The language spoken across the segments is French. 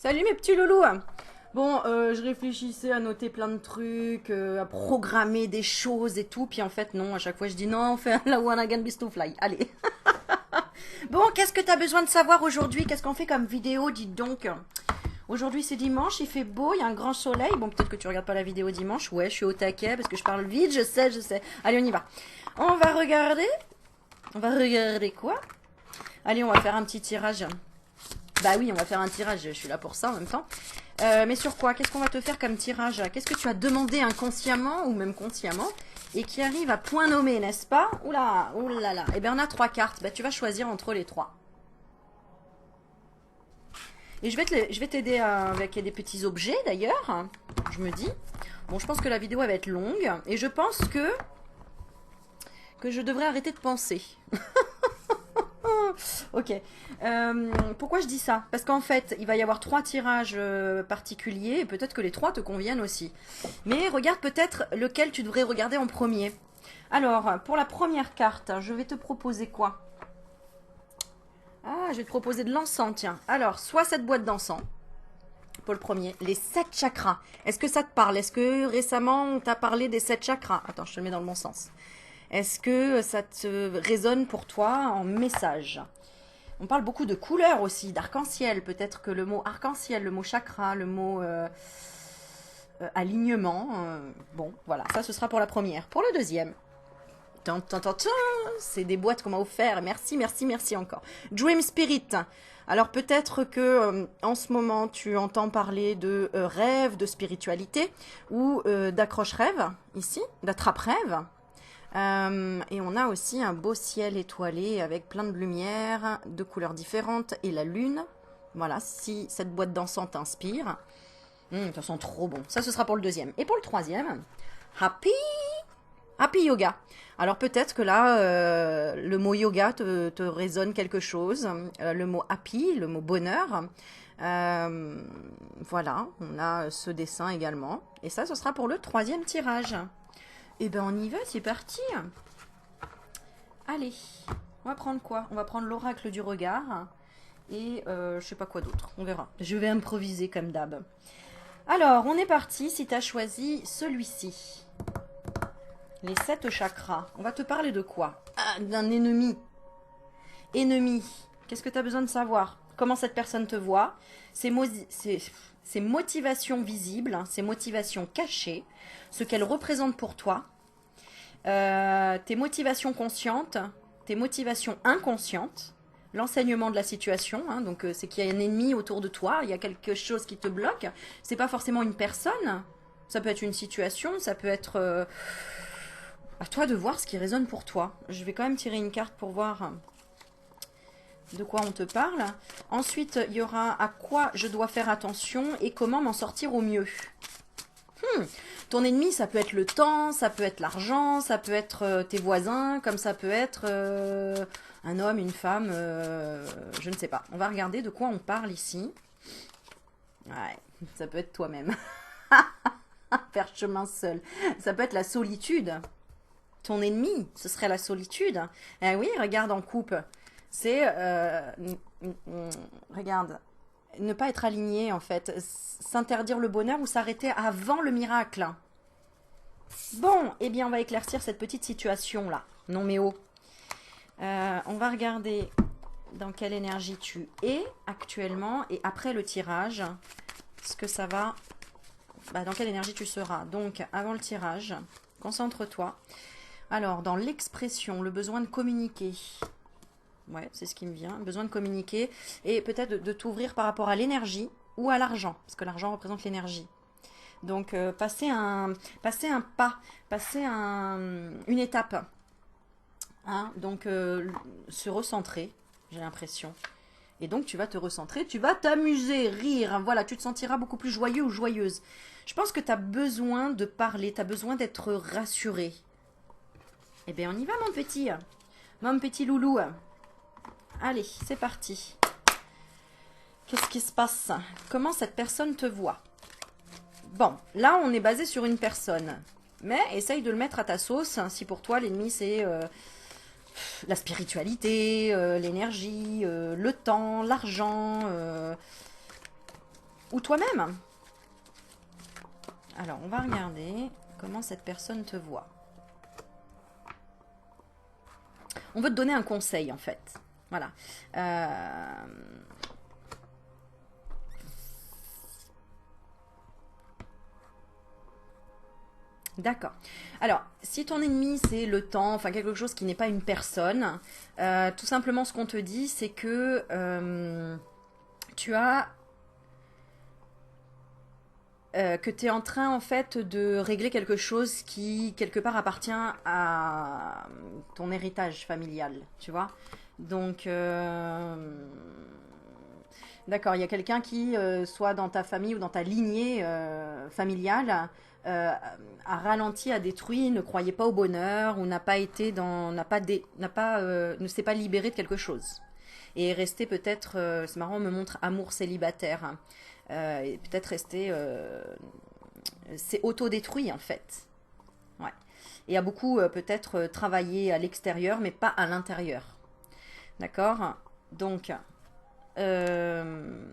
Salut mes petits loulous. Bon, je réfléchissais à noter plein de trucs, à programmer des choses et tout, puis en fait non, à chaque fois je dis non, on fait un la one again beast to fly. Allez. Bon, qu'est-ce que t'as besoin de savoir aujourd'hui? Qu'est-ce qu'on fait comme vidéo, dites donc? Aujourd'hui c'est dimanche, il fait beau, il y a un grand soleil. Bon, peut-être que tu regardes pas la vidéo dimanche. Ouais, je suis au taquet parce que je parle vite, je sais, je sais. Allez, on y va. On va regarder. On va regarder quoi? Allez, on va faire un petit tirage. Bah oui, on va faire un tirage, je suis là pour ça en même temps. Mais sur quoi? Qu'est-ce qu'on va te faire comme tirage? Qu'est-ce que tu as demandé inconsciemment ou même consciemment et qui arrive à point nommé, n'est-ce pas? Oula, oulala. Eh bien, on a 3 cartes. Bah, tu vas choisir entre les 3. Et je vais t'aider avec des petits objets d'ailleurs. Je me dis. Bon, je pense que la vidéo elle va être longue et je pense que je devrais arrêter de penser. Ok. Pourquoi je dis ça? Parce qu'en fait, il va y avoir 3 tirages particuliers et peut-être que les 3 te conviennent aussi. Mais regarde peut-être lequel tu devrais regarder en premier. Alors, pour la première carte, je vais te proposer quoi? Ah, je vais te proposer de l'encens, tiens. Alors, soit cette boîte d'encens, pour le premier, les 7 chakras. Est-ce que ça te parle? Est-ce que récemment on t'a parlé des 7 chakras? Attends, je te le mets dans le bon sens. Est-ce que ça te résonne pour toi en message? On parle beaucoup de couleurs aussi, d'arc-en-ciel. Peut-être que le mot arc-en-ciel, le mot chakra, le mot alignement. Bon, voilà, ça ce sera pour la première. Pour le deuxième, c'est des boîtes qu'on m'a offert. Merci, merci, merci encore. Dream Spirit. Alors peut-être que en ce moment tu entends parler de rêve, de spiritualité ou d'accroche-rêve ici, d'attrape-rêve. Et on a aussi un beau ciel étoilé avec plein de lumière, de couleurs différentes et la lune. Voilà, si cette boîte d'encens t'inspire. Ça sent trop bon. Ça, ce sera pour le deuxième. Et pour le troisième, Happy, Happy Yoga. Alors peut-être que là, le mot yoga te résonne quelque chose. Le mot happy, le mot bonheur. Voilà, on a ce dessin également. Et ça, ce sera pour le troisième tirage. Eh ben on y va, c'est parti. Allez, on va prendre quoi? On va prendre l'oracle du regard et je sais pas quoi d'autre, on verra. Je vais improviser comme d'hab. Alors, on est parti si tu as choisi celui-ci. Les 7 chakras. On va te parler de quoi? Ah, d'un ennemi. Ennemi. Qu'est-ce que tu as besoin de savoir? Comment cette personne te voit? Ses motivations visibles, ses motivations cachées, ce qu'elle représente pour toi, tes motivations conscientes, tes motivations inconscientes, l'enseignement de la situation, hein, donc c'est qu'il y a un ennemi autour de toi, il y a quelque chose qui te bloque, c'est pas forcément une personne, ça peut être une situation, ça peut être à toi de voir ce qui résonne pour toi. Je vais quand même tirer une carte pour voir de quoi on te parle. Ensuite, il y aura à quoi je dois faire attention et comment m'en sortir au mieux. Ton ennemi, ça peut être le temps, ça peut être l'argent, ça peut être tes voisins, comme ça peut être un homme, une femme, je ne sais pas. On va regarder de quoi on parle ici. Ouais, ça peut être toi-même. Faire chemin seul. Ça peut être la solitude. Ton ennemi, ce serait la solitude. Eh oui, regarde en coupe. C'est, regarde, ne pas être aligné en fait, s'interdire le bonheur ou s'arrêter avant le miracle. Bon, eh bien on va éclaircir cette petite situation là. Non mais oh. On va regarder dans quelle énergie tu es actuellement et après le tirage, ce que ça va, dans quelle énergie tu seras. Donc avant le tirage, concentre-toi. Alors dans l'expression, le besoin de communiquer. Ouais, c'est ce qui me vient. Besoin de communiquer et peut-être de t'ouvrir par rapport à l'énergie ou à l'argent, parce que l'argent représente l'énergie. Donc, passer un pas, une étape. Hein, donc, se recentrer, j'ai l'impression. Et donc, tu vas te recentrer, tu vas t'amuser, rire. Voilà, tu te sentiras beaucoup plus joyeux ou joyeuse. Je pense que tu as besoin de parler, tu as besoin d'être rassuré. Eh bien, on y va, mon petit loulou. Allez, c'est parti. Qu'est-ce qui se passe? Comment cette personne te voit? Bon, là, on est basé sur une personne. Mais essaye de le mettre à ta sauce. Si pour toi, l'ennemi, c'est la spiritualité, l'énergie, le temps, l'argent, Ou toi-même. Alors, on va regarder comment cette personne te voit. On veut te donner un conseil, en fait. Voilà. D'accord. Alors, si ton ennemi, c'est le temps, enfin quelque chose qui n'est pas une personne, tout simplement, ce qu'on te dit, c'est que tu as... que tu es en train, en fait, de régler quelque chose qui, quelque part, appartient à ton héritage familial, tu vois. Donc, d'accord, il y a quelqu'un qui, soit dans ta famille ou dans ta lignée familiale, euh, a ralenti, a détruit, ne croyait pas au bonheur ou n'a pas été dans, ne s'est pas libéré de quelque chose et est resté peut-être, c'est marrant, on me montre amour célibataire, hein, et peut-être resté, c'est autodétruit en fait, ouais, et a beaucoup peut-être travaillé à l'extérieur mais pas à l'intérieur, d'accord, donc euh,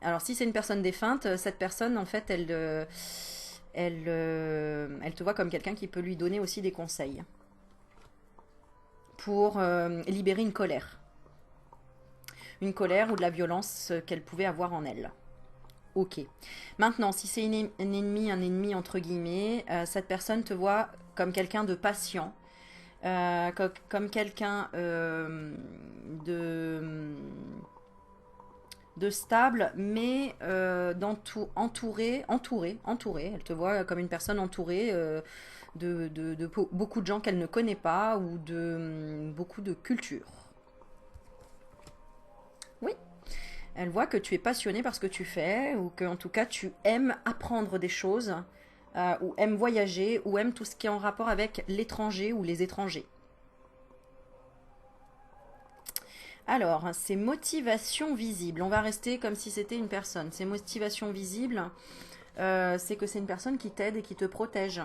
alors, si c'est une personne défunte, cette personne, en fait, elle te voit comme quelqu'un qui peut lui donner aussi des conseils pour libérer une colère. Une colère ou de la violence qu'elle pouvait avoir en elle. Ok. Maintenant, si c'est un ennemi entre guillemets, cette personne te voit comme quelqu'un de patient, comme quelqu'un de stable, mais entourée. Elle te voit comme une personne entourée de beaucoup de gens qu'elle ne connaît pas ou de beaucoup de cultures. Oui, elle voit que tu es passionné par ce que tu fais ou que en tout cas tu aimes apprendre des choses ou aimes voyager ou aimes tout ce qui est en rapport avec l'étranger ou les étrangers. Alors, ces motivations visibles, on va rester comme si c'était une personne. Ces motivations visibles, c'est que c'est une personne qui t'aide et qui te protège.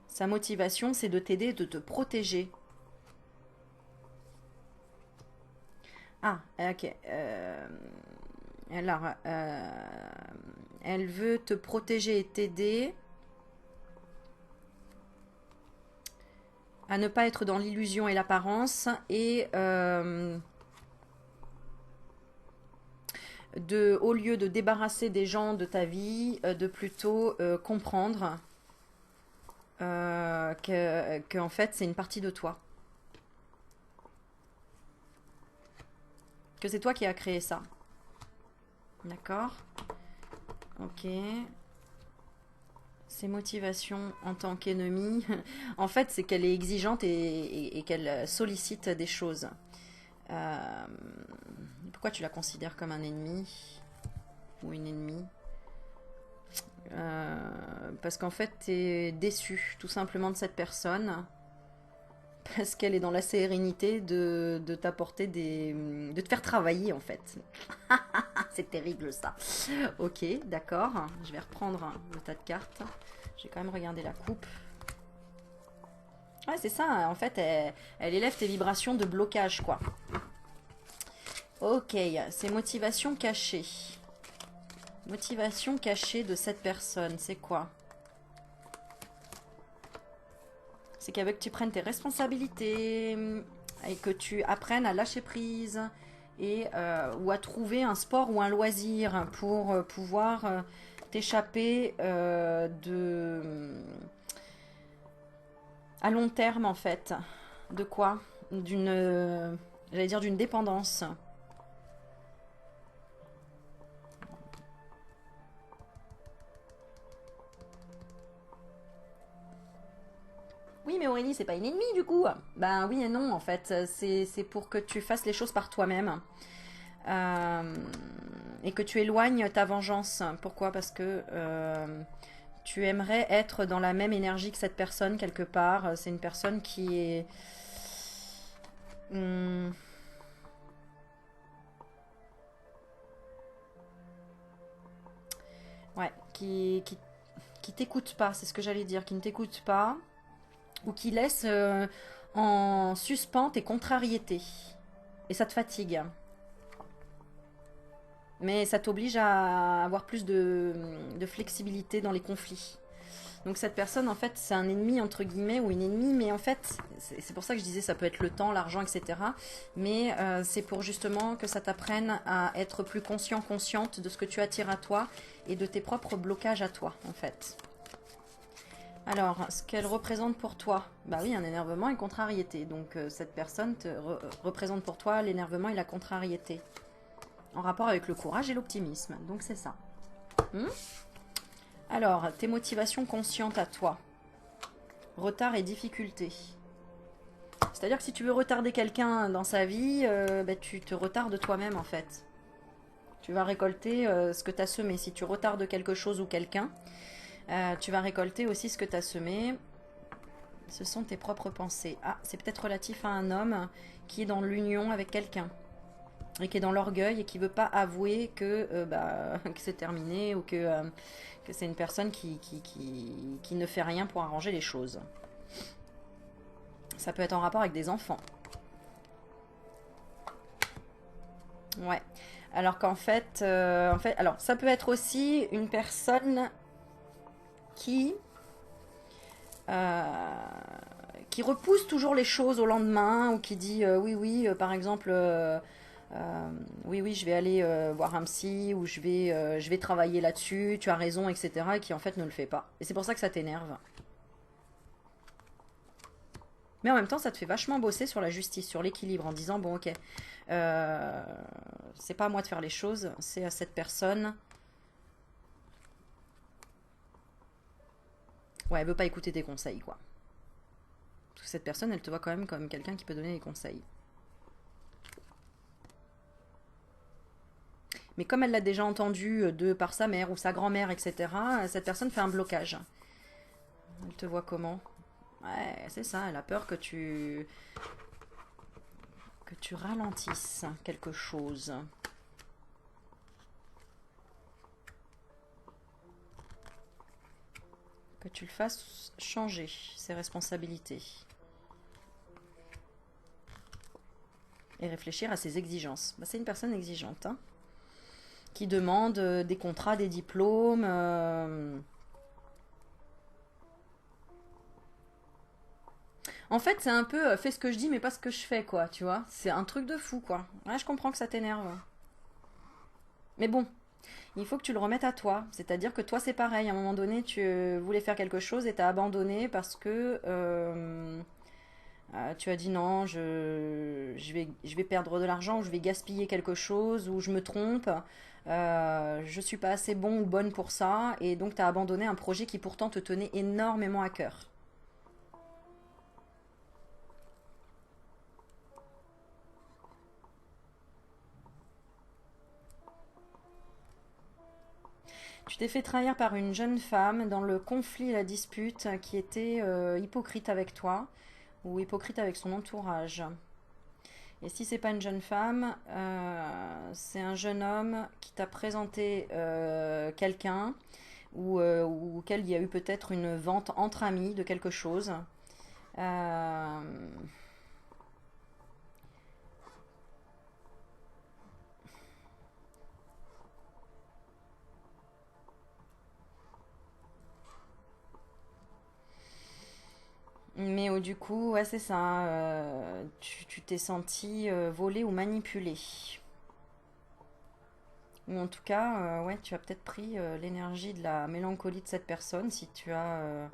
Sa motivation, c'est de t'aider et de te protéger. Ah, ok. Alors, elle veut te protéger et t'aider à ne pas être dans l'illusion et l'apparence et au lieu de débarrasser des gens de ta vie, de plutôt comprendre que en fait c'est une partie de toi. Que c'est toi qui as créé ça. D'accord. Ok. Ses motivations en tant qu'ennemie, en fait, c'est qu'elle est exigeante et qu'elle sollicite des choses. Euh, Pourquoi tu la considères comme un ennemi ou une ennemie? Parce qu'en fait, tu es déçu tout simplement de cette personne. Parce qu'elle est dans la sérénité de t'apporter de te faire travailler en fait. C'est terrible ça. Ok, d'accord. Je vais reprendre le tas de cartes. Je vais quand même regarder la coupe. Ouais, c'est ça. En fait, elle élève tes vibrations de blocage, quoi. Ok, c'est motivation cachée. Motivation cachée de cette personne, c'est quoi? C'est qu'avec tu prennes tes responsabilités et que tu apprennes à lâcher prise et ou à trouver un sport ou un loisir pour pouvoir t'échapper à long terme en fait. De quoi? D'une j'allais dire d'une dépendance. Oui, mais Aurélie, c'est pas une ennemie du coup. Ben oui et non, en fait. C'est pour que tu fasses les choses par toi-même. Euh, et que tu éloignes ta vengeance. Pourquoi? Parce que tu aimerais être dans la même énergie que cette personne quelque part. C'est une personne qui est... hum, ouais, qui t'écoute pas, c'est ce que j'allais dire, qui ne t'écoute pas, ou qui laisse en suspens tes contrariétés. Et ça te fatigue. Mais ça t'oblige à avoir plus de flexibilité dans les conflits. Donc cette personne, en fait, c'est un ennemi, entre guillemets, ou une ennemie, mais en fait, c'est pour ça que je disais ça peut être le temps, l'argent, etc. Mais c'est pour justement que ça t'apprenne à être plus conscient, consciente de ce que tu attires à toi et de tes propres blocages à toi, en fait. Alors, ce qu'elle représente pour toi, bah oui, un énervement et contrariété. Donc cette personne représente pour toi l'énervement et la contrariété. En rapport avec le courage et l'optimisme. Donc c'est ça. Alors, tes motivations conscientes à toi. Retard et difficulté. C'est-à-dire que si tu veux retarder quelqu'un dans sa vie, bah, tu te retardes toi-même en fait. Tu vas récolter ce que tu as semé. Si tu retardes quelque chose ou quelqu'un, tu vas récolter aussi ce que tu as semé. Ce sont tes propres pensées. Ah, c'est peut-être relatif à un homme qui est dans l'union avec quelqu'un. Et qui est dans l'orgueil et qui veut pas avouer que, que c'est terminé ou que c'est une personne qui ne fait rien pour arranger les choses. Ça peut être en rapport avec des enfants. Ouais. Alors qu'en fait, alors ça peut être aussi une personne qui euh, qui repousse toujours les choses au lendemain ou qui dit oui oui par exemple oui oui je vais aller voir un psy ou je vais travailler là-dessus, tu as raison, etc. et qui en fait ne le fait pas. Et c'est pour ça que ça t'énerve. Mais en même temps, ça te fait vachement bosser sur la justice, sur l'équilibre, en disant, bon, ok, euh, c'est pas à moi de faire les choses, c'est à cette personne. Ouais, elle veut pas écouter tes conseils, quoi. Parce que cette personne, elle te voit quand même comme quelqu'un qui peut donner des conseils. Mais comme elle l'a déjà entendu de par sa mère ou sa grand-mère, etc., cette personne fait un blocage. Elle te voit comment? Ouais, c'est ça, elle a peur que tu ralentisses quelque chose. Que tu le fasses changer ses responsabilités. Et réfléchir à ses exigences. Bah, c'est une personne exigeante, hein, qui demande des contrats, des diplômes. En fait, c'est un peu fais ce que je dis, mais pas ce que je fais, quoi, tu vois. C'est un truc de fou, quoi. Ouais, je comprends que ça t'énerve. Mais bon, il faut que tu le remettes à toi. C'est-à-dire que toi, c'est pareil. À un moment donné, tu voulais faire quelque chose et t'as abandonné parce que tu as dit non, je vais perdre de l'argent, ou je vais gaspiller quelque chose, ou je me trompe, je suis pas assez bon ou bonne pour ça, et donc tu as abandonné un projet qui pourtant te tenait énormément à cœur. Tu t'es fait trahir par une jeune femme dans le conflit et la dispute qui était hypocrite avec toi, ou hypocrite avec son entourage. Et si c'est pas une jeune femme, c'est un jeune homme qui t'a présenté quelqu'un ou auquel il y a eu peut-être une vente entre amis de quelque chose. Euh, mais du coup, ouais, c'est ça. Tu t'es senti volé ou manipulé. Ou en tout cas, ouais, tu as peut-être pris l'énergie de la mélancolie de cette personne si tu as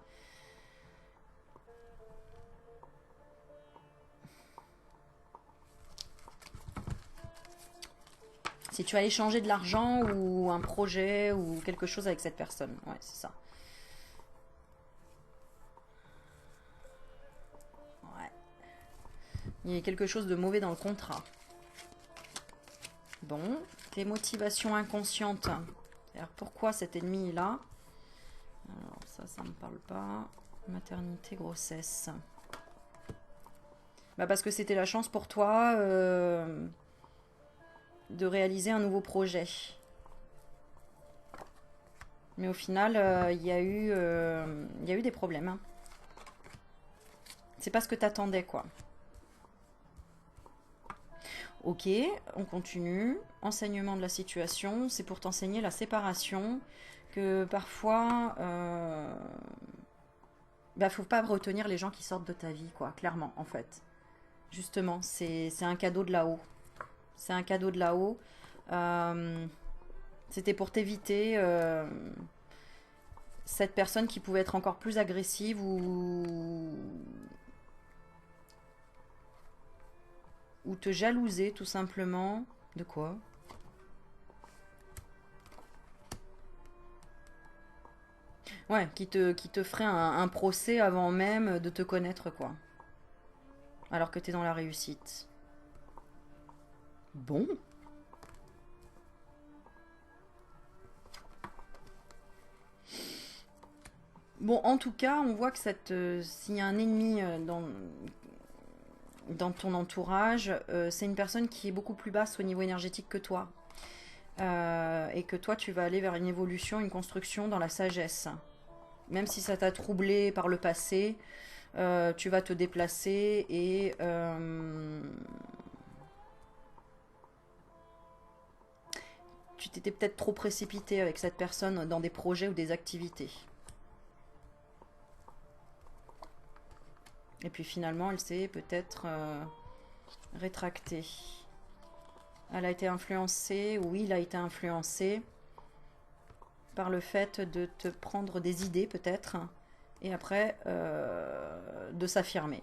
échangé de l'argent ou un projet ou quelque chose avec cette personne. Ouais, c'est ça. Ouais. Il y a quelque chose de mauvais dans le contrat. Bon, tes motivations inconscientes. Alors pourquoi cet ennemi est là? Alors ça me parle pas. Maternité, grossesse. Bah parce que c'était la chance pour toi de réaliser un nouveau projet. Mais au final, il y a eu des problèmes, hein. C'est pas ce que t'attendais, quoi. Ok, on continue. Enseignement de la situation, c'est pour t'enseigner la séparation, que parfois, bah, faut pas retenir les gens qui sortent de ta vie, quoi, clairement, en fait. Justement, c'est un cadeau de là-haut. C'est un cadeau de là-haut. Euh, C'était pour t'éviter cette personne qui pouvait être encore plus agressive ou te jalouser, tout simplement. De quoi? Ouais, qui te ferait un procès avant même de te connaître, quoi. Alors que t'es dans la réussite. Bon. Bon, en tout cas, on voit que s'il y a un ennemi dans ton entourage, c'est une personne qui est beaucoup plus basse au niveau énergétique que toi. Et que toi, tu vas aller vers une évolution, une construction dans la sagesse. Même si ça t'a troublé par le passé, tu vas te déplacer et tu t'étais peut-être trop précipité avec cette personne dans des projets ou des activités. Et puis finalement, elle s'est peut-être rétractée. Elle a été influencée, ou il a été influencé par le fait de te prendre des idées peut-être, et après de s'affirmer.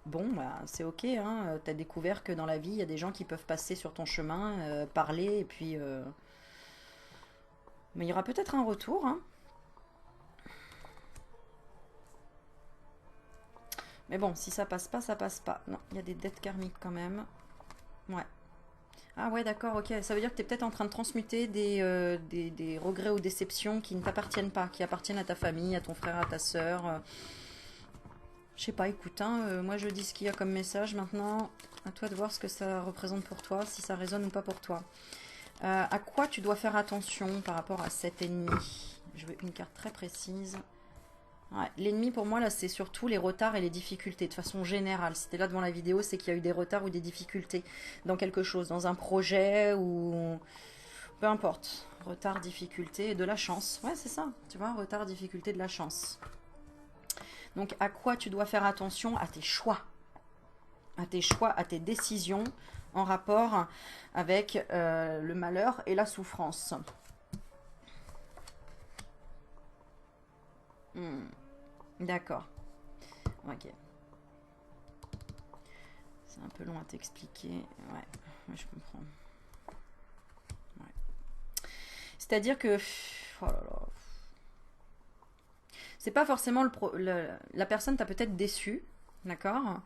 Bon, bah, c'est ok, hein. T'as découvert que dans la vie, il y a des gens qui peuvent passer sur ton chemin, parler, et puis... Mais il y aura peut-être un retour, hein. Mais bon, si ça passe pas, ça passe pas. Non, il y a des dettes karmiques quand même. Ouais. Ah ouais, d'accord, ok. Ça veut dire que tu es peut-être en train de transmuter des regrets ou déceptions qui ne t'appartiennent pas, qui appartiennent à ta famille, à ton frère, à ta sœur. Je sais pas, écoute, hein, moi je dis ce qu'il y a comme message maintenant. À toi de voir ce que ça représente pour toi, si ça résonne ou pas pour toi. À quoi tu dois faire attention par rapport à cet ennemi? Je veux une carte très précise. Ouais, l'ennemi pour moi là c'est surtout les retards et les difficultés de façon générale. Si t'es là devant la vidéo c'est qu'il y a eu des retards ou des difficultés dans quelque chose, dans un projet ou peu importe. Retard, difficulté et de la chance. Ouais c'est ça, tu vois, retard, difficulté, de la chance. Donc à quoi tu dois faire attention? À tes choix. À tes choix, à tes décisions en rapport avec le malheur et la souffrance. Hmm, d'accord. Ok. C'est un peu long à t'expliquer. Ouais, je comprends. Ouais. C'est-à-dire que... Oh là là. C'est pas forcément la personne t'a peut-être déçu, d'accord.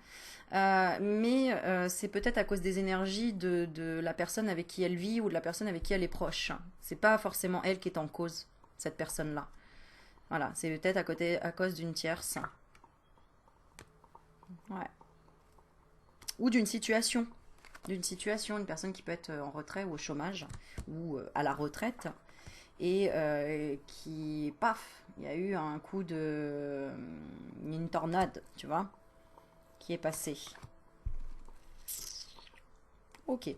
Mais c'est peut-être à cause des énergies de la personne avec qui elle vit ou de la personne avec qui elle est proche. C'est pas forcément elle qui est en cause, cette personne-là. Voilà, c'est peut-être à cause d'une tierce. Ouais. Ou d'une situation. D'une situation, une personne qui peut être en retrait ou au chômage ou à la retraite et qui, paf, il y a eu un coup de... une tornade, tu vois, qui est passée. Ok.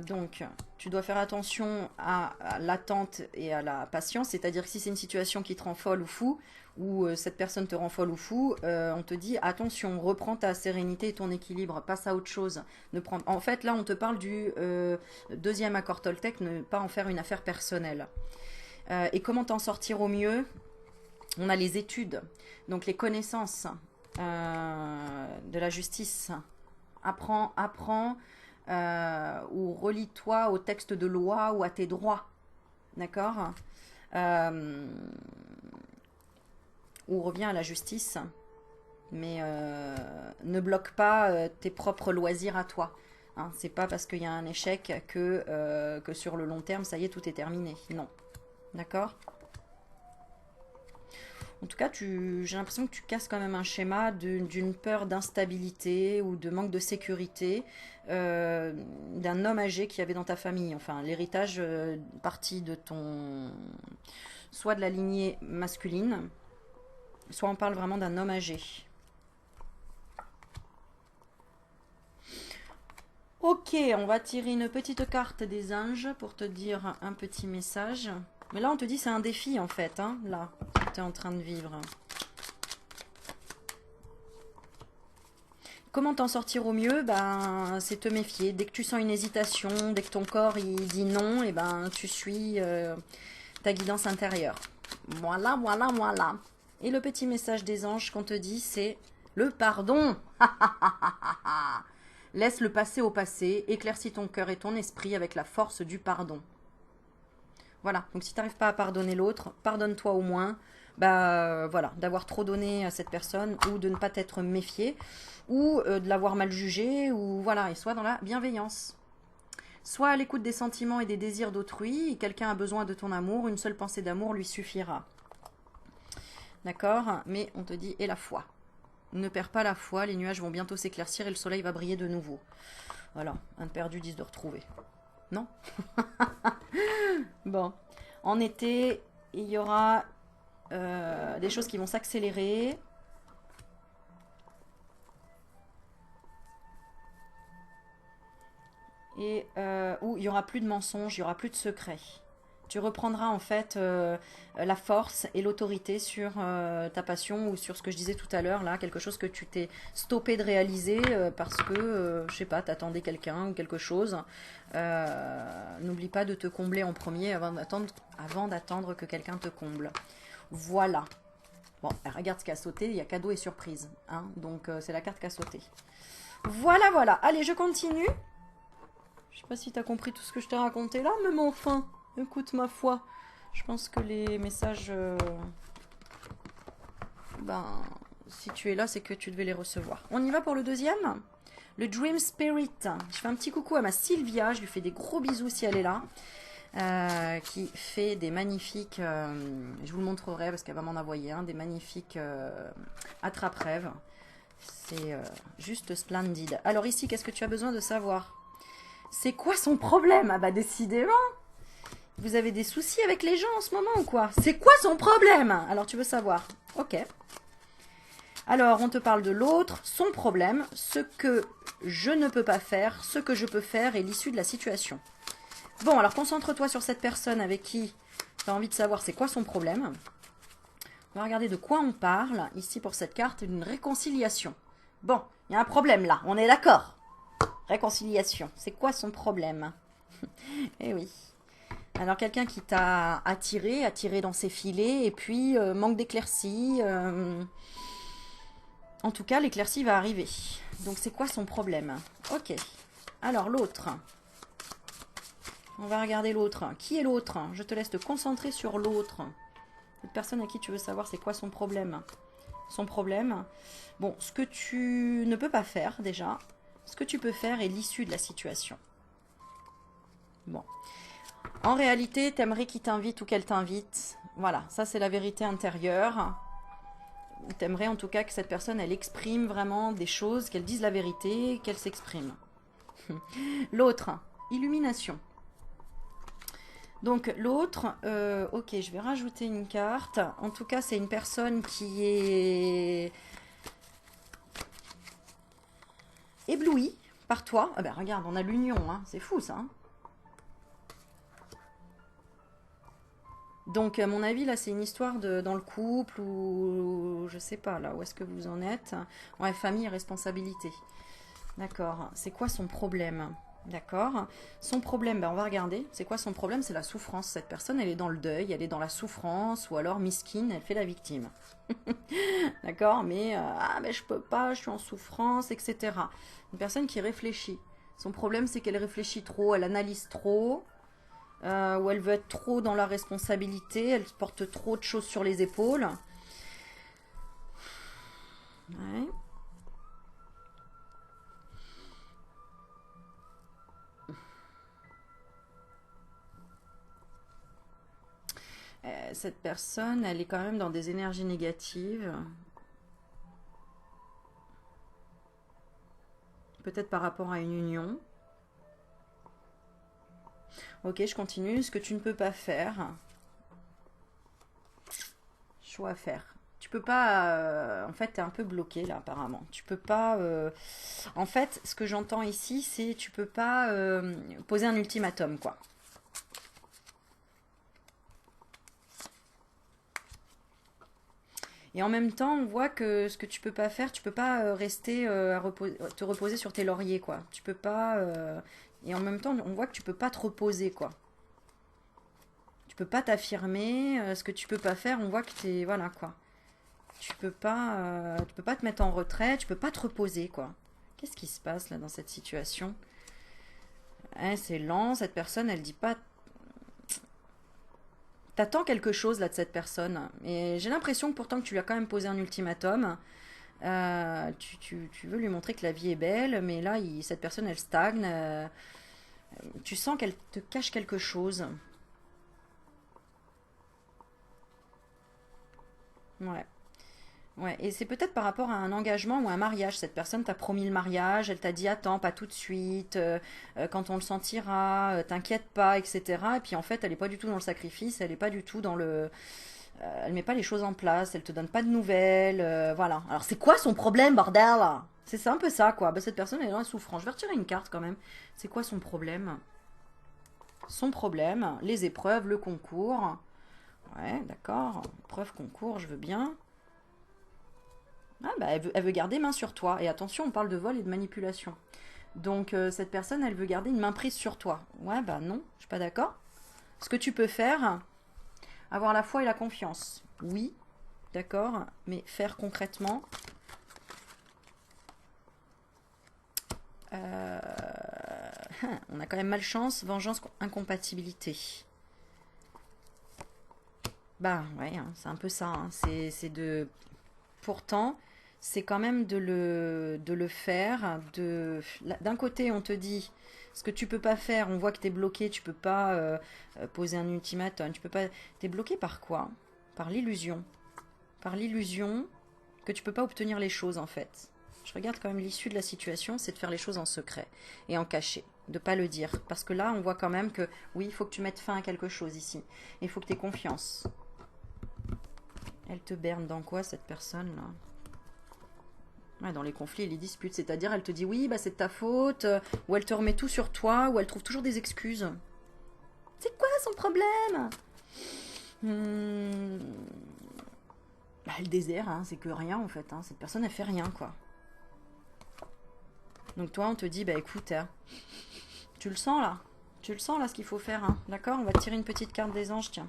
Donc, tu dois faire attention à l'attente et à la patience, c'est-à-dire que si c'est une situation qui te rend folle ou fou, ou cette personne te rend folle ou fou, on te dit attention, reprends ta sérénité et ton équilibre, passe à autre chose. En fait, là, on te parle du deuxième accord Toltec, ne pas en faire une affaire personnelle. Et comment t'en sortir au mieux? On a les études, donc les connaissances de la justice. Apprends ou relie-toi au texte de loi ou à tes droits, d'accord. euh, Ou reviens à la justice, mais ne bloque pas tes propres loisirs à toi. Hein, c'est pas parce qu'il y a un échec que sur le long terme, ça y est, tout est terminé. Non, d'accord. En tout cas, j'ai l'impression que tu casses quand même un schéma d'une peur d'instabilité ou de manque de sécurité d'un homme âgé qui avait dans ta famille. Enfin, l'héritage parti de ton... soit de la lignée masculine, soit on parle vraiment d'un homme âgé. Ok, on va tirer une petite carte des anges pour te dire un petit message. Mais là, on te dit c'est un défi en fait, hein, là, que tu es en train de vivre. Comment t'en sortir au mieux? Ben, c'est te méfier. Dès que tu sens une hésitation, dès que ton corps il dit non, et ben tu suis ta guidance intérieure. Voilà, voilà, voilà. Et le petit message des anges qu'on te dit, c'est le pardon. Laisse le passé au passé, éclaircis ton cœur et ton esprit avec la force du pardon. Voilà, donc si tu n'arrives pas à pardonner l'autre, pardonne-toi au moins, bah voilà, d'avoir trop donné à cette personne ou de ne pas t'être méfié ou de l'avoir mal jugé ou voilà, et sois dans la bienveillance. Sois à l'écoute des sentiments et des désirs d'autrui, quelqu'un a besoin de ton amour, une seule pensée d'amour lui suffira. D'accord? Mais on te dit, et la foi. Ne perds pas la foi, les nuages vont bientôt s'éclaircir et le soleil va briller de nouveau. Voilà, un perdu 10 de retrouver. Non? Bon, en été, il y aura des choses qui vont s'accélérer. Et où il n'y aura plus de mensonges, il n'y aura plus de secrets. Tu reprendras en fait la force et l'autorité sur ta passion ou sur ce que je disais tout à l'heure, là, quelque chose que tu t'es stoppé de réaliser parce que, je sais pas, t'attendais quelqu'un ou quelque chose. N'oublie pas de te combler en premier avant d'attendre que quelqu'un te comble. Voilà. Bon, regarde ce qui a sauté, il y a cadeau et surprise. Hein, donc c'est la carte qui a sauté. Voilà, voilà. Allez, je continue. Je sais pas si tu as compris tout ce que je t'ai raconté là, mais enfin, écoute ma foi. Je pense que les messages, ben, si tu es là, c'est que tu devais les recevoir. On y va pour le deuxième. Le Dream Spirit. Je fais un petit coucou à ma Sylvia, je lui fais des gros bisous si elle est là. Qui fait des magnifiques, je vous le montrerai parce qu'elle va m'en envoyer un, des magnifiques attrape-rêves. C'est juste splendide. Alors ici, qu'est-ce que tu as besoin de savoir? C'est quoi son problème? Ah bah décidément, vous avez des soucis avec les gens en ce moment ou quoi? C'est quoi son problème? Alors tu veux savoir? Ok. Alors on te parle de l'autre, son problème, ce que je ne peux pas faire, ce que je peux faire et l'issue de la situation. Bon, alors concentre-toi sur cette personne avec qui tu as envie de savoir c'est quoi son problème. On va regarder de quoi on parle. Ici pour cette carte, une réconciliation. Bon, il y a un problème là, on est d'accord? Réconciliation, c'est quoi son problème? Eh oui. Alors quelqu'un qui t'a attiré dans ses filets, et puis manque d'éclaircie. En tout cas, l'éclaircie va arriver. Donc c'est quoi son problème? Ok. Alors l'autre. On va regarder l'autre. Qui est l'autre? Je te laisse te concentrer sur l'autre. Cette personne à qui tu veux savoir c'est quoi son problème. Son problème. Bon, ce que tu ne peux pas faire déjà. Ce que tu peux faire est l'issue de la situation. Bon. En réalité, t'aimerais qu'il t'invite ou qu'elle t'invite. Voilà, ça c'est la vérité intérieure. T'aimerais en tout cas que cette personne, elle exprime vraiment des choses, qu'elle dise la vérité, qu'elle s'exprime. L'autre, illumination. Donc l'autre, ok, je vais rajouter une carte. En tout cas, c'est une personne qui est éblouie par toi. Ah ben regarde, on a l'union, hein. C'est fou ça. Hein. Donc à mon avis, là, c'est une histoire dans le couple ou je sais pas, là, où est-ce que vous en êtes. Ouais, famille et responsabilité. D'accord. C'est quoi son problème? D'accord. Son problème, ben on va regarder. C'est quoi son problème? C'est la souffrance. Cette personne, elle est dans le deuil, elle est dans la souffrance, ou alors miskine, elle fait la victime. D'accord. Mais ah, mais je peux pas, je suis en souffrance, etc. Une personne qui réfléchit. Son problème, c'est qu'elle réfléchit trop, elle analyse trop, ou elle veut être trop dans la responsabilité, elle porte trop de choses sur les épaules. Ouais. Cette personne, elle est quand même dans des énergies négatives. Peut-être par rapport à une union. Ok, je continue. Ce que tu ne peux pas faire. Choix à faire. Tu peux pas... en fait, tu es un peu bloqué là, apparemment. Tu peux pas... en fait, ce que j'entends ici, c'est tu peux pas poser un ultimatum, quoi. Et en même temps, on voit que ce que tu peux pas faire, tu peux pas rester te reposer sur tes lauriers, quoi. Tu peux pas... et en même temps, on voit que tu peux pas te reposer, quoi. Tu peux pas t'affirmer. Ce que tu peux pas faire, on voit que t'es... Voilà, quoi. Tu peux pas te mettre en retrait, tu peux pas te reposer, quoi. Qu'est-ce qui se passe, là, dans cette situation? C'est lent, cette personne, elle dit pas... T'attends quelque chose là de cette personne. Et j'ai l'impression que pourtant que tu lui as quand même posé un ultimatum. Tu veux lui montrer que la vie est belle, mais là, cette personne, elle stagne. Tu sens qu'elle te cache quelque chose. Ouais. Ouais, et c'est peut-être par rapport à un engagement ou un mariage. Cette personne t'a promis le mariage, elle t'a dit attends, pas tout de suite, quand on le sentira, t'inquiète pas, etc. Et puis en fait, elle n'est pas du tout dans le sacrifice, elle n'est pas du tout dans le... elle met pas les choses en place, elle te donne pas de nouvelles, voilà. Alors c'est quoi son problème, bordel? C'est un peu ça, quoi. Bah, cette personne elle est dans la souffrance. Je vais retirer une carte quand même. C'est quoi son problème? Son problème, les épreuves, le concours. Ouais, d'accord. Épreuve, concours, je veux bien. Ah, bah, elle veut garder main sur toi. Et attention, on parle de vol et de manipulation. Donc, cette personne, elle veut garder une main prise sur toi. Ouais, bah non, je suis pas d'accord. Ce que tu peux faire, avoir la foi et la confiance. Oui, d'accord, mais faire concrètement. On a quand même malchance, vengeance, incompatibilité. Bah ouais, hein, c'est un peu ça. Hein. C'est de... Pourtant, c'est quand même de le faire. D'un côté, on te dit ce que tu peux pas faire. On voit que tu es bloqué. Tu peux pas poser un ultimatum. Tu peux pas. T'es bloqué par quoi? Par l'illusion. Par l'illusion que tu peux pas obtenir les choses en fait. Je regarde quand même l'issue de la situation, c'est de faire les choses en secret et en caché, de pas le dire. Parce que là, on voit quand même que oui, il faut que tu mettes fin à quelque chose ici. Il faut que tu aies confiance. Elle te berne dans quoi, cette personne-là? Ouais, dans les conflits et les disputes. C'est-à-dire, elle te dit oui, bah, c'est de ta faute, ou elle te remet tout sur toi, ou elle trouve toujours des excuses. C'est quoi son problème? Bah, le désert, hein, c'est que rien, en fait. Hein. Cette personne, elle fait rien, quoi. Donc, toi, on te dit, bah, écoute, tu le sens, là? Tu le sens, là, ce qu'il faut faire, hein. D'accord? On va te tirer une petite carte des anges, tiens.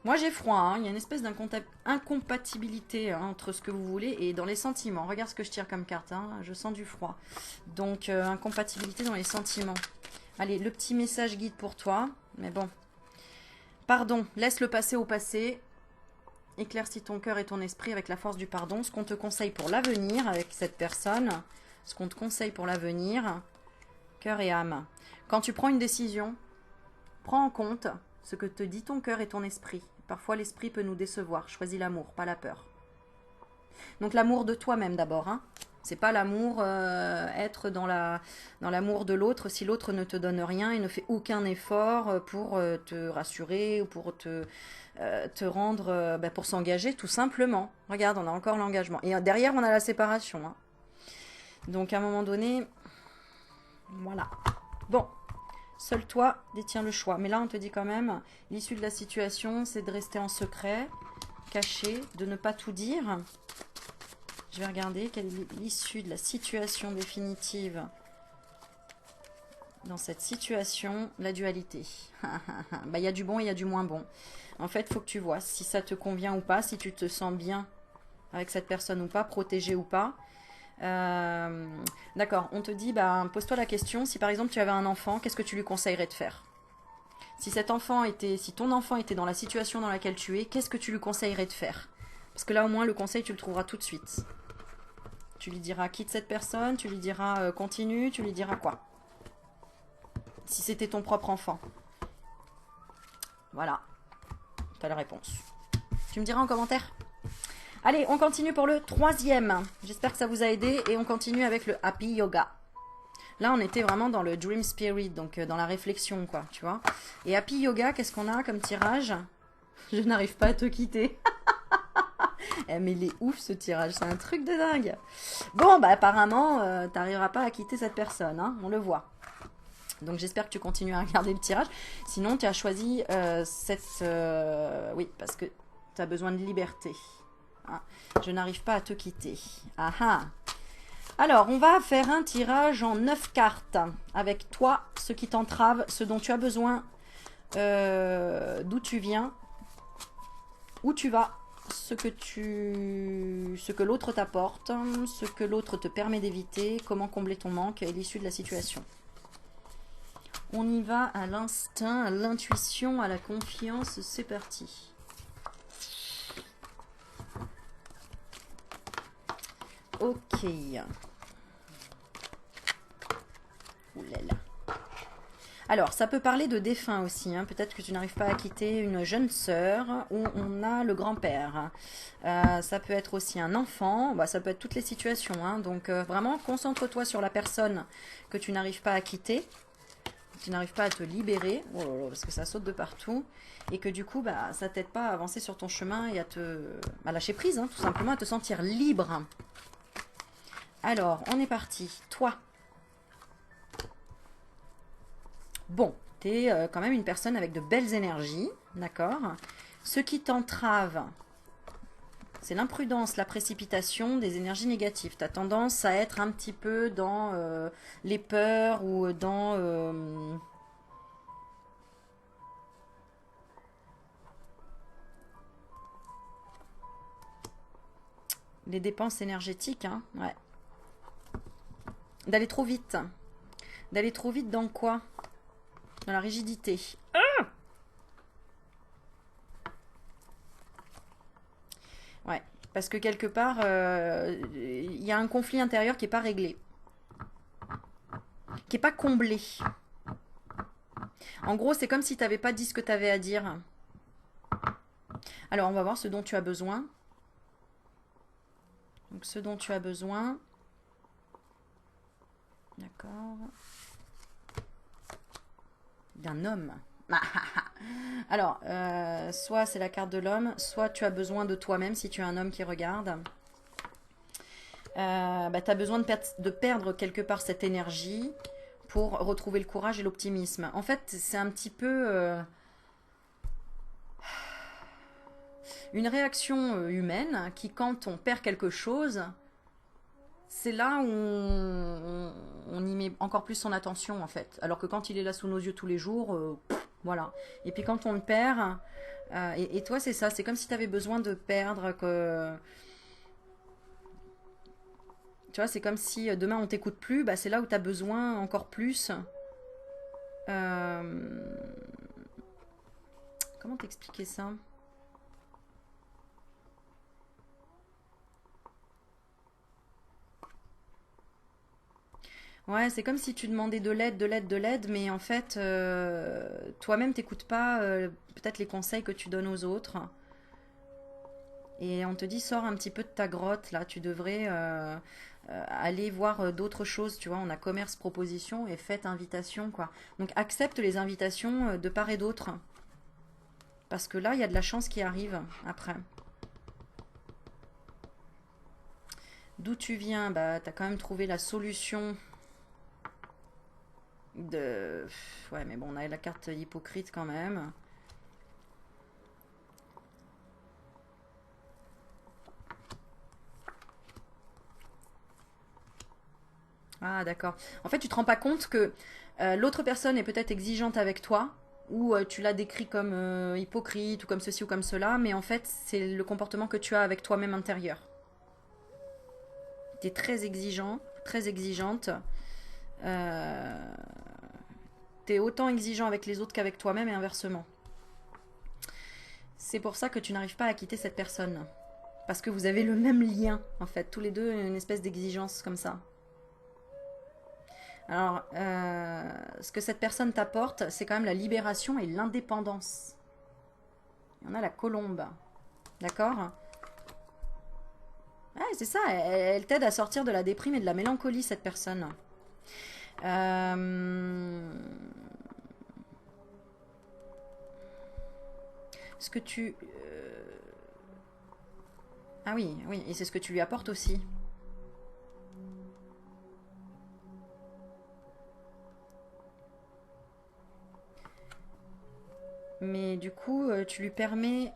Moi j'ai froid, hein. Il y a une espèce d'incompatibilité hein, entre ce que vous voulez et dans les sentiments. Regarde ce que je tire comme carte, hein. Je sens du froid. Donc incompatibilité dans les sentiments. Allez, le petit message guide pour toi. Mais bon. Pardon, laisse le passé au passé. Éclaircis ton cœur et ton esprit avec la force du pardon. Ce qu'on te conseille pour l'avenir avec cette personne. Ce qu'on te conseille pour l'avenir. Cœur et âme. Quand tu prends une décision, prends en compte ce que te dit ton cœur et ton esprit. Parfois, l'esprit peut nous décevoir. Choisis l'amour, pas la peur. Donc, l'amour de toi-même d'abord. Hein. C'est pas l'amour, être dans l'amour de l'autre si l'autre ne te donne rien et ne fait aucun effort pour te rassurer ou pour te rendre, pour s'engager tout simplement. Regarde, on a encore l'engagement. Et derrière, on a la séparation. Hein. Donc, à un moment donné, voilà. Bon. Seul toi détiens le choix. Mais là, on te dit quand même, l'issue de la situation, c'est de rester en secret, caché, de ne pas tout dire. Je vais regarder quelle est l'issue de la situation définitive. Dans cette situation, la dualité. Bah, il y a du bon et il y a du moins bon. En fait, il faut que tu vois si ça te convient ou pas, si tu te sens bien avec cette personne ou pas, protégé ou pas. D'accord, on te dit, bah, pose-toi la question, si par exemple tu avais un enfant, qu'est-ce que tu lui conseillerais de faire? Si ton enfant était dans la situation dans laquelle tu es, qu'est-ce que tu lui conseillerais de faire? Parce que là au moins le conseil tu le trouveras tout de suite. Tu lui diras quitte cette personne, tu lui diras continue, tu lui diras quoi? Si c'était ton propre enfant. Voilà, tu as la réponse. Tu me diras en commentaire. Allez, on continue pour le 3e. J'espère que ça vous a aidé et on continue avec le Happy Yoga. Là, on était vraiment dans le Dream Spirit, donc dans la réflexion, quoi, tu vois. Et Happy Yoga, qu'est-ce qu'on a comme tirage? Je n'arrive pas à te quitter. Eh, mais il est ouf ce tirage, c'est un truc de dingue. Bon, bah apparemment, t'arriveras pas à quitter cette personne, hein, on le voit. Donc j'espère que tu continues à regarder le tirage. Sinon, tu as choisi cette... oui, parce que tu as besoin de liberté. Hein. Je n'arrive pas à te quitter. Ah ah. Alors, on va faire un tirage en 9 cartes. Avec toi, ce qui t'entrave, ce dont tu as besoin, d'où tu viens, où tu vas, ce que l'autre t'apporte, ce que l'autre te permet d'éviter, comment combler ton manque et l'issue de la situation. On y va à l'instinct, à l'intuition, à la confiance. C'est parti. Ok. Ouh là là. Alors, ça peut parler de défunt aussi. Hein. Peut-être que tu n'arrives pas à quitter une jeune sœur ou on a le grand-père. Ça peut être aussi un enfant. Bah, ça peut être toutes les situations. Hein. Donc, vraiment, concentre-toi sur la personne que tu n'arrives pas à quitter. Tu n'arrives pas à te libérer. Oh là là, parce que ça saute de partout. Et que du coup, bah, ça t'aide pas à avancer sur ton chemin et à lâcher prise. Hein, tout simplement, à te sentir libre. Alors, on est parti. Toi. Bon, tu es quand même une personne avec de belles énergies, d'accord? Ce qui t'entrave, c'est l'imprudence, la précipitation, des énergies négatives. Tu as tendance à être un petit peu dans les peurs ou dans... les dépenses énergétiques, hein, ouais. D'aller trop vite. D'aller trop vite dans quoi? Dans la rigidité. Ouais, parce que quelque part, il y a un conflit intérieur qui n'est pas réglé, qui n'est pas comblé. En gros, c'est comme si tu n'avais pas dit ce que tu avais à dire. Alors, on va voir ce dont tu as besoin. Donc, ce dont tu as besoin. D'accord. D'un homme. Alors, soit c'est la carte de l'homme, soit tu as besoin de toi-même si tu es un homme qui regarde. Bah, tu as besoin de perdre quelque part cette énergie pour retrouver le courage et l'optimisme. En fait, c'est un petit peu une réaction humaine qui, quand on perd quelque chose, c'est là où on y met encore plus son attention, en fait. Alors que quand il est là sous nos yeux tous les jours, voilà. Et puis quand on le perd, et toi, c'est ça. C'est comme si tu avais besoin de perdre, que... Tu vois, c'est comme si demain on t'écoute plus, bah, c'est là où tu as besoin encore plus. Comment t'expliquer ça? Ouais, c'est comme si tu demandais de l'aide, de l'aide, de l'aide, mais en fait, toi-même t'écoutes pas peut-être les conseils que tu donnes aux autres. Et on te dit, sors un petit peu de ta grotte, là, tu devrais aller voir d'autres choses, tu vois, on a commerce, proposition et faites invitation, quoi. Donc accepte les invitations de part et d'autre. Parce que là, il y a de la chance qui arrive après. D'où tu viens, bah, t'as quand même trouvé la solution de... Ouais, mais bon, on a la carte hypocrite quand même. Ah, d'accord. En fait, tu te rends pas compte que l'autre personne est peut-être exigeante avec toi, ou tu l'as décrit comme hypocrite, ou comme ceci ou comme cela, mais en fait, c'est le comportement que tu as avec toi-même intérieur. Tu es très exigeant, très exigeante. Euh, tu es autant exigeant avec les autres qu'avec toi-même et inversement. C'est pour ça que tu n'arrives pas à quitter cette personne. Parce que vous avez le même lien, en fait. Tous les deux, une espèce d'exigence comme ça. Alors, ce que cette personne t'apporte, c'est quand même la libération et l'indépendance. Il y en a la colombe. D'accord? Ouais, c'est ça. Elle t'aide à sortir de la déprime et de la mélancolie, cette personne. Ce que tu... Ah oui, oui, et c'est ce que tu lui apportes aussi. Mais du coup, tu lui permets...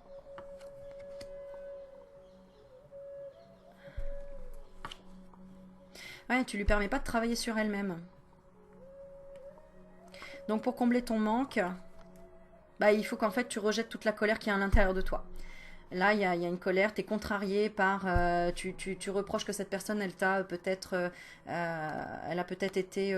Ouais, tu lui permets pas de travailler sur elle-même. Donc pour combler ton manque, bah, il faut qu'en fait tu rejettes toute la colère qu'il y a à l'intérieur de toi. Là, il y a une colère, tu es contrarié par... tu reproches que cette personne, elle t'a peut-être... elle a peut-être été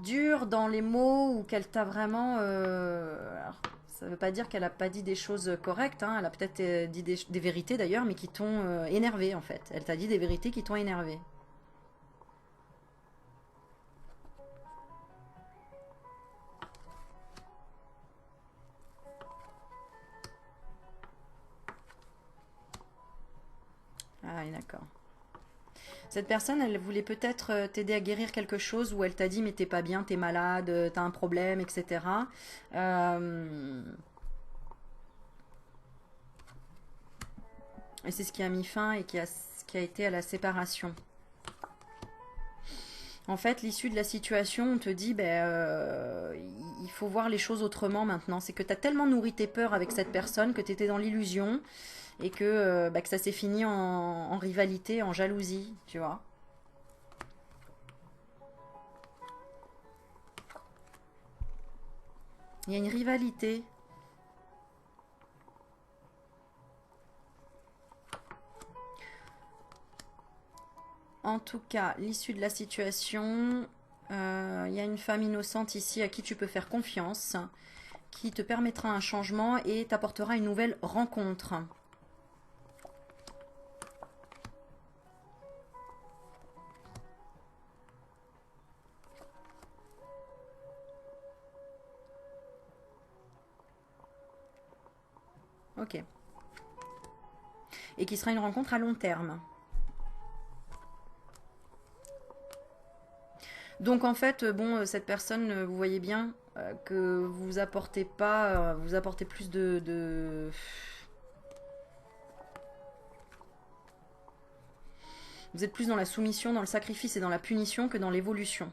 dure dans les mots ou qu'elle t'a vraiment... alors, ça ne veut pas dire qu'elle n'a pas dit des choses correctes, hein, elle a peut-être dit des vérités d'ailleurs, mais qui t'ont énervé en fait. Elle t'a dit des vérités qui t'ont énervé. Ah, oui, d'accord. Cette personne, elle voulait peut-être t'aider à guérir quelque chose où elle t'a dit mais t'es pas bien, t'es malade, t'as un problème, etc. Euh, et c'est ce qui a mis fin et qui a été à la séparation. En fait, l'issue de la situation, on te dit, ben, il faut voir les choses autrement maintenant. C'est que tu as tellement nourri tes peurs avec cette personne que tu étais dans l'illusion et que ça s'est fini en rivalité, en jalousie, tu vois. Il y a une rivalité. En tout cas, l'issue de la situation, il y a une femme innocente ici à qui tu peux faire confiance, qui te permettra un changement et t'apportera une nouvelle rencontre. Ok. Et qui sera une rencontre à long terme. Donc en fait, bon, cette personne, vous voyez bien que vous apportez pas, vous apportez plus de... Vous êtes plus dans la soumission, dans le sacrifice et dans la punition que dans l'évolution.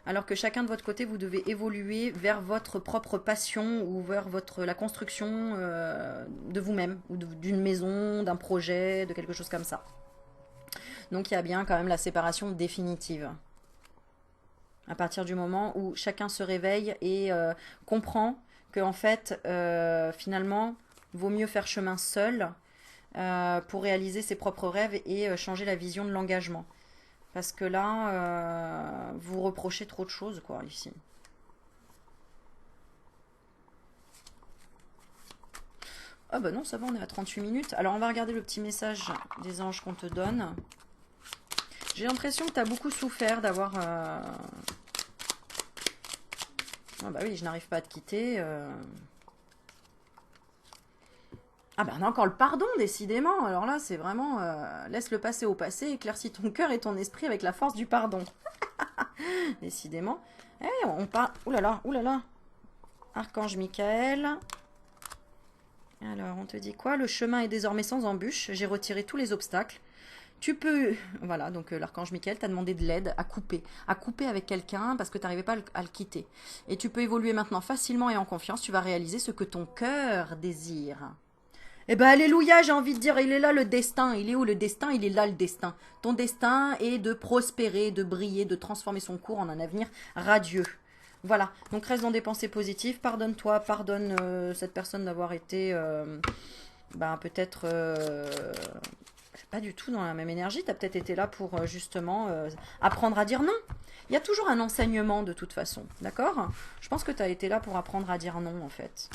Alors que chacun de votre côté, vous devez évoluer vers votre propre passion ou vers la construction de vous-même, ou d'une maison, d'un projet, de quelque chose comme ça. Donc il y a bien quand même la séparation définitive. À partir du moment où chacun se réveille et comprend que en fait, finalement, vaut mieux faire chemin seul pour réaliser ses propres rêves et changer la vision de l'engagement. Parce que là, vous reprochez trop de choses, quoi, ici. Ah bah non, ça va, on est à 38 minutes. Alors, on va regarder le petit message des anges qu'on te donne. J'ai l'impression que tu as beaucoup souffert d'avoir... Ah bah oui, je n'arrive pas à te quitter. Ah bah on a encore le pardon, décidément. Alors là, c'est vraiment... laisse le passé au passé, éclaircis ton cœur et ton esprit avec la force du pardon. Décidément. Eh, on parle... Ouh là là, ouh là là. Archange Michael. Alors, on te dit quoi? Le chemin est désormais sans embûche. J'ai retiré tous les obstacles. Tu peux... Voilà, donc l'archange Michael t'a demandé de l'aide à couper avec quelqu'un parce que tu n'arrivais pas à le quitter. Et tu peux évoluer maintenant facilement et en confiance. Tu vas réaliser ce que ton cœur désire. Eh ben, alléluia, j'ai envie de dire, il est là le destin. Il est où le destin? Il est là le destin. Ton destin est de prospérer, de briller, de transformer son cours en un avenir radieux. Voilà, donc reste dans des pensées positives. Pardonne-toi, pardonne cette personne d'avoir été peut-être pas du tout dans la même énergie. Tu as peut-être été là pour justement apprendre à dire non. Il y a toujours un enseignement de toute façon, d'accord? Je pense que tu as été là pour apprendre à dire non en fait.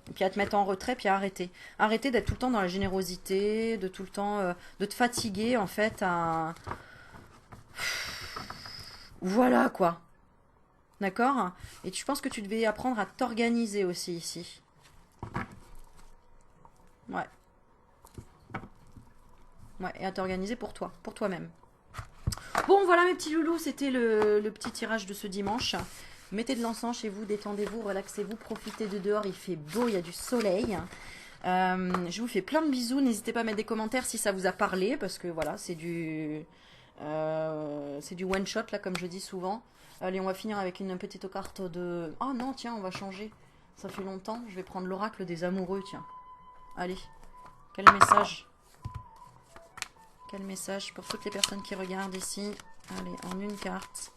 Et puis à te mettre en retrait, puis à arrêter. Arrêter d'être tout le temps dans la générosité, de tout le temps de te fatiguer en fait à... Voilà quoi. D'accord? Et je pense que tu devais apprendre à t'organiser aussi ici. Ouais. Ouais, et à t'organiser pour toi, pour toi-même. Bon, voilà mes petits loulous, c'était le petit tirage de ce dimanche. Mettez de l'encens chez vous, détendez-vous, relaxez-vous, profitez de dehors, il fait beau, il y a du soleil. Je vous fais plein de bisous, n'hésitez pas à mettre des commentaires si ça vous a parlé, parce que voilà, c'est du one shot là, comme je dis souvent. Allez, on va finir avec une petite carte de... Oh non, tiens, on va changer. Ça fait longtemps, je vais prendre l'oracle des amoureux, tiens. Allez, quel message? Quel message pour toutes les personnes qui regardent ici? Allez, en une carte.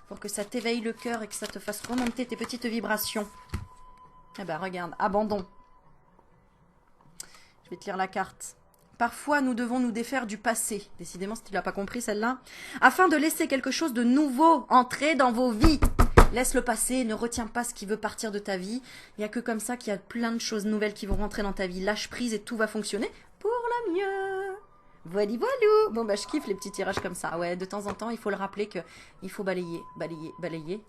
Pour que ça t'éveille le cœur et que ça te fasse remonter tes petites vibrations. Eh ben, regarde, abandon. Je vais te lire la carte. Parfois, nous devons nous défaire du passé. Décidément, si tu l'as pas compris, celle-là. Afin de laisser quelque chose de nouveau entrer dans vos vies. Laisse le passé, ne retiens pas ce qui veut partir de ta vie. Il n'y a que comme ça qu'il y a plein de choses nouvelles qui vont rentrer dans ta vie. Lâche prise et tout va fonctionner pour le mieux. Voilà, voilou. Bon, bah, je kiffe les petits tirages comme ça. Ouais, de temps en temps, il faut le rappeler qu'il faut balayer, balayer, balayer.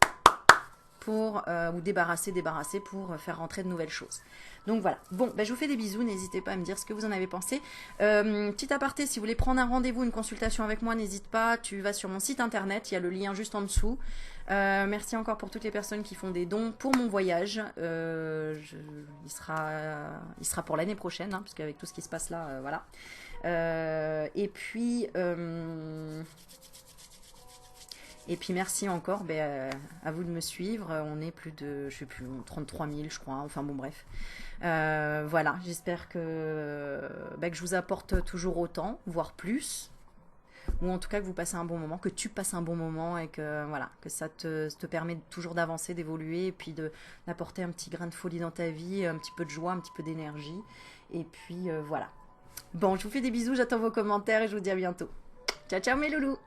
Pour, ou débarrasser pour faire rentrer de nouvelles choses. Donc voilà. Bon, ben je vous fais des bisous. N'hésitez pas à me dire ce que vous en avez pensé. Petit aparté, si vous voulez prendre un rendez-vous, une consultation avec moi, n'hésite pas. Tu vas sur mon site internet. Il y a le lien juste en dessous. Merci encore pour toutes les personnes qui font des dons pour mon voyage. Il sera pour l'année prochaine, hein, parce qu'avec tout ce qui se passe là, voilà. Et puis... Et puis merci encore à vous de me suivre. On est plus de, je sais plus, 33 000 je crois. Enfin bon bref. Voilà, j'espère que je vous apporte toujours autant, voire plus. Ou en tout cas que vous passez un bon moment, que tu passes un bon moment et que voilà, que ça te permet toujours d'avancer, d'évoluer et puis d'apporter un petit grain de folie dans ta vie, un petit peu de joie, un petit peu d'énergie. Et puis voilà. Bon, je vous fais des bisous, j'attends vos commentaires et je vous dis à bientôt. Ciao ciao mes loulous!